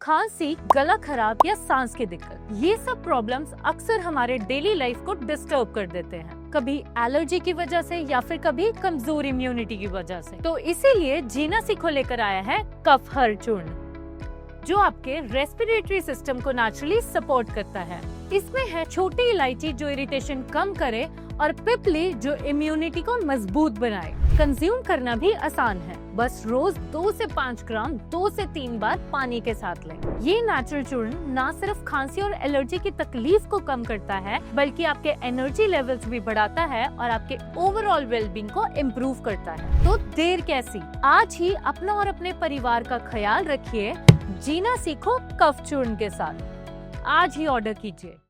खांसी, गला खराब या सांस की दिक्कत, ये सब प्रॉब्लम्स अक्सर हमारे डेली लाइफ को डिस्टर्ब कर देते हैं। कभी एलर्जी की वजह से या फिर कभी कमजोर इम्यूनिटी की वजह से। तो इसीलिए जीना सीखो लेकर आया है कफहर चूर्ण, जो आपके रेस्पिरेटरी सिस्टम को नेचुरली सपोर्ट करता है। इसमें है छोटी इलायची जो इरिटेशन कम करे और पिपली जो इम्यूनिटी को मजबूत बनाए। कंज्यूम करना भी आसान है, बस रोज 2 से 5 ग्राम 2 से 3 बार पानी के साथ लें। ये नेचुरल चूर्ण न सिर्फ खांसी और एलर्जी की तकलीफ को कम करता है, बल्कि आपके एनर्जी लेवल्स भी बढ़ाता है और आपके ओवरऑल वेलबींग को इम्प्रूव करता है। तो देर कैसी, आज ही अपना और अपने परिवार का ख्याल रखिए। जीना सीखो कफ चूर्ण के साथ। आज ही ऑर्डर कीजिए।